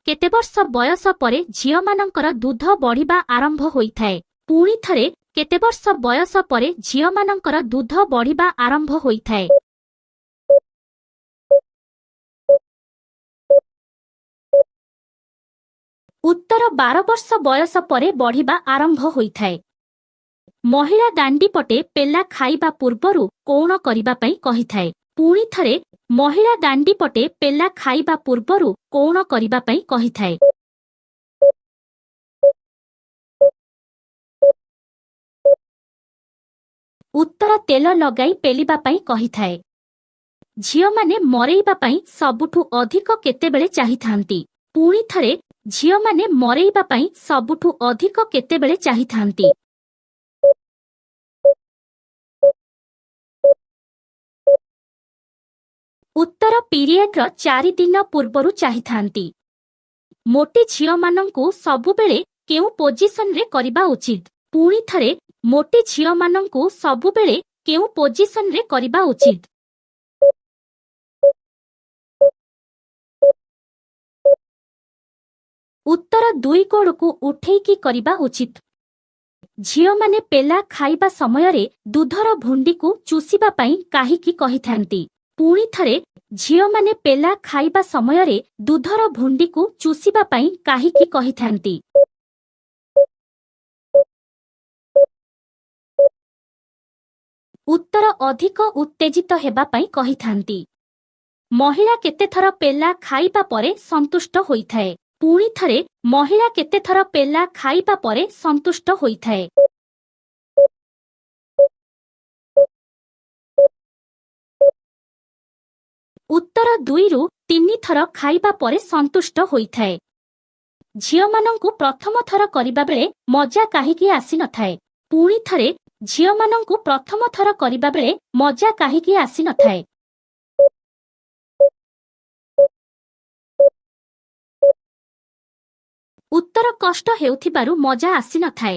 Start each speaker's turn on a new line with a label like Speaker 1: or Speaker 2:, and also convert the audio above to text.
Speaker 1: केते वर्ष बयस परे झिଅମାନଙ୍କର ଦୁଧ ବଢିବା ଆରମ୍ଭ ହୋଇଥାଏ। ପୁଣି ଥରେ କେତେ ବର୍ଷ ବୟସ ପରେ ଝିଅମାନଙ୍କର ଦୁଧ ବଢିବା ଆରମ୍ଭ ହୋଇଥାଏ? ଉତ୍ତର 12 ବର୍ଷ ବୟସ ପରେ ବଢିବା ଆରମ୍ଭ ହୋଇଥାଏ। ମହିଳା ଦାଣ୍ଡି ପଟେ ପେଲା ଖାଇବା ପୂର୍ବରୁ କୌଣ କରିବା ପାଇଁ କହିଥାଏ? ପୁଣି ଥରେ ମହିଳା ଦାଣ୍ଡି ପଟେ ପେଲା ଖାଇବା ପୂର୍ବରୁ କୌଣ କରିବା ପାଇଁ କହିଥାଏ? ଉତ୍ତର ତେଲ ଲଗାଇ ପେଲିବା ପାଇଁ କହିଥାଏ। ଝିଅମାନେ ମରେଇବା ପାଇଁ ସବୁଠୁ ଅଧିକ କେତେବେଳେ ଚାହିଁଥାନ୍ତି? ପୁଣି ଥରେ ଝିଅମାନେ ମରେଇବା ପାଇଁ ସବୁଠୁ ଅଧିକ କେତେବେଳେ ଚାହିଁଥାନ୍ତି? ଉତ୍ତର ପିରିୟଡର 4 ଦିନ ପୂର୍ବରୁ ଚାହିଁଥାନ୍ତି। ମୋଟି ଝିଅମାନଙ୍କୁ ସବୁବେଳେ କେଉଁ ପୋଜିସନରେ କରିବା ଉଚିତ? ପୁଣି ଥରେ ମୋଟି ଝିଅମାନଙ୍କୁ ସବୁବେଳେ କେଉଁ ପୋଜିସନରେ କରିବା ଉଚିତ? ଉତ୍ତର 2 ଗୋଡ଼କୁ ଉଠେଇକି କରିବା ଉଚିତ। ଝିଅମାନେ ପେଲା ଖାଇବା ସମୟରେ ଦୁଧର ଭୁଣ୍ଡିକୁ ଚୁଷିବା ପାଇଁ କାହିଁକି କହିଥାନ୍ତି? ପୁଣି ଥରେ ଝିଅମାନେ ପେଲା ଖାଇବା ସମୟରେ ଦୁଧର ଭୁଣ୍ଡିକୁ ଚୁଷିବା ପାଇଁ କାହିଁକି କହିଥାନ୍ତି? ଉତ୍ତର ଅଧିକ ଉତ୍ତେଜିତ ହେବା ପାଇଁ କହିଥାନ୍ତି। ମହିଳା କେତେଥର ପେଲା ଖାଇବା ପରେ ସନ୍ତୁଷ୍ଟ ହୋଇଥାଏ? ପୁଣି ଥରେ ମହିଳା କେତେଥର ପେଲା ଖାଇବା ପରେ ସନ୍ତୁଷ୍ଟ ହୋଇଥାଏ? ଉତ୍ତର 2ରୁ 3 ଥର ଖାଇବା ପରେ ସନ୍ତୁଷ୍ଟ ହୋଇଥାଏ। ଝିଅମାନଙ୍କୁ ପ୍ରଥମ ଥର କରିବା ବେଳେ ମଜା କାହିଁକି ଆସିନଥାଏ? ପୁଣି ଥରେ ଝିଅମାନଙ୍କୁ ପ୍ରଥମ ଥର କରିବା ବେଳେ ମଜା କାହିଁକି ଆସିନଥାଏ? ଉତ୍ତର କଷ୍ଟ ହେଉଥିବାରୁ ମଜା ଆସିନଥାଏ।